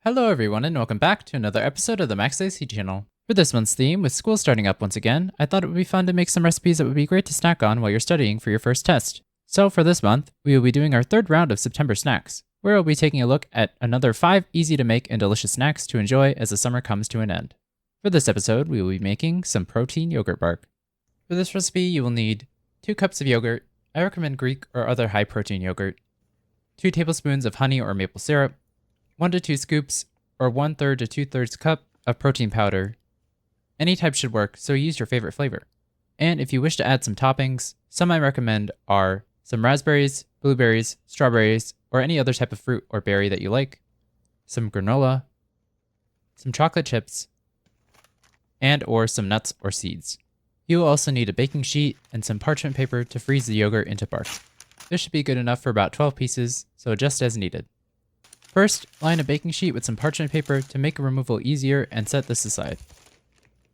Hello everyone and welcome back to another episode of the Max AC channel. For this month's theme, with school starting up once again, I thought it would be fun to make some recipes that would be great to snack on while you're studying for your first test. So for this month, we will be doing our third round of September snacks, where we'll be taking a look at another 5 easy to make and delicious snacks to enjoy as the summer comes to an end. For this episode, we will be making some protein yogurt bark. For this recipe, you will need 2 cups of yogurt. I recommend Greek or other high protein yogurt, 2 tablespoons of honey or maple syrup, 1 to 2 scoops or 1/3 to 2/3 cup of protein powder. Any type should work, so use your favorite flavor. And if you wish to add some toppings, some I recommend are some raspberries, blueberries, strawberries, or any other type of fruit or berry that you like, some granola, some chocolate chips, and or some nuts or seeds. You will also need a baking sheet and some parchment paper to freeze the yogurt into bark. This should be good enough for about 12 pieces, so adjust as needed. First, line a baking sheet with some parchment paper to make removal easier and set this aside.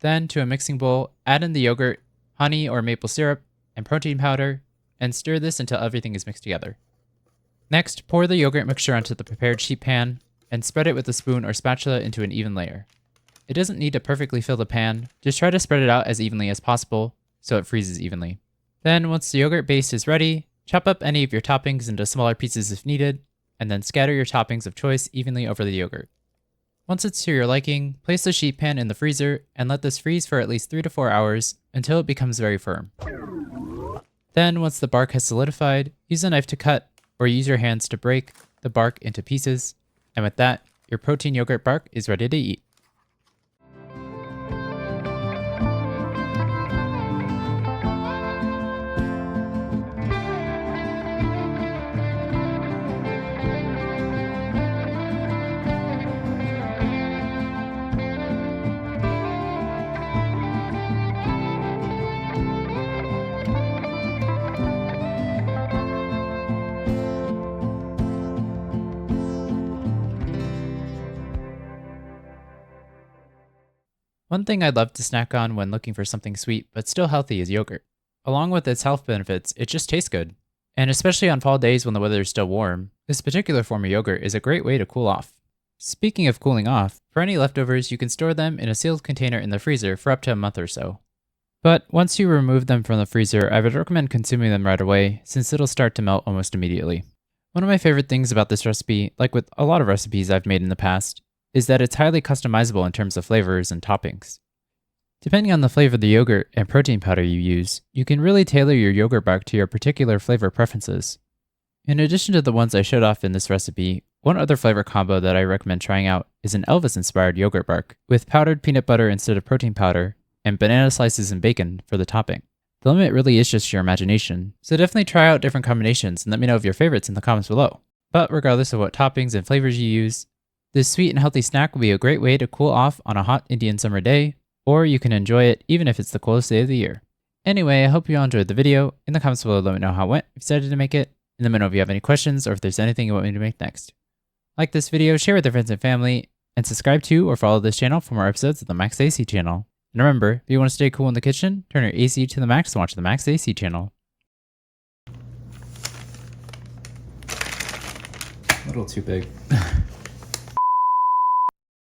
Then, to a mixing bowl, add in the yogurt, honey or maple syrup, and protein powder, and stir this until everything is mixed together. Next, pour the yogurt mixture onto the prepared sheet pan, and spread it with a spoon or spatula into an even layer. It doesn't need to perfectly fill the pan, just try to spread it out as evenly as possible, so it freezes evenly. Then, once the yogurt base is ready, chop up any of your toppings into smaller pieces if needed, and then scatter your toppings of choice evenly over the yogurt. Once it's to your liking, place the sheet pan in the freezer and let this freeze for at least 3 to 4 hours until it becomes very firm. Then, once the bark has solidified, use a knife to cut or use your hands to break the bark into pieces, and with that, your protein yogurt bark is ready to eat. One thing I'd love to snack on when looking for something sweet but still healthy is yogurt. Along with its health benefits, it just tastes good. And especially on fall days when the weather is still warm, this particular form of yogurt is a great way to cool off. Speaking of cooling off, for any leftovers, you can store them in a sealed container in the freezer for up to a month or so. But once you remove them from the freezer, I would recommend consuming them right away, since it'll start to melt almost immediately. One of my favorite things about this recipe, like with a lot of recipes I've made in the past, is that it's highly customizable in terms of flavors and toppings. Depending on the flavor of the yogurt and protein powder you use, you can really tailor your yogurt bark to your particular flavor preferences. In addition to the ones I showed off in this recipe, one other flavor combo that I recommend trying out is an Elvis-inspired yogurt bark, with powdered peanut butter instead of protein powder, and banana slices and bacon for the topping. The limit really is just your imagination, so definitely try out different combinations and let me know of your favorites in the comments below. But regardless of what toppings and flavors you use, this sweet and healthy snack will be a great way to cool off on a hot Indian summer day, or you can enjoy it even if it's the coolest day of the year. Anyway, I hope you all enjoyed the video. In the comments below, let me know how it went, if you decided to make it, and let me know if you have any questions or if there's anything you want me to make next. Like this video, share with your friends and family, and subscribe to or follow this channel for more episodes of the Max AC channel. And remember, if you want to stay cool in the kitchen, turn your AC to the max and watch the Max AC channel. A little too big.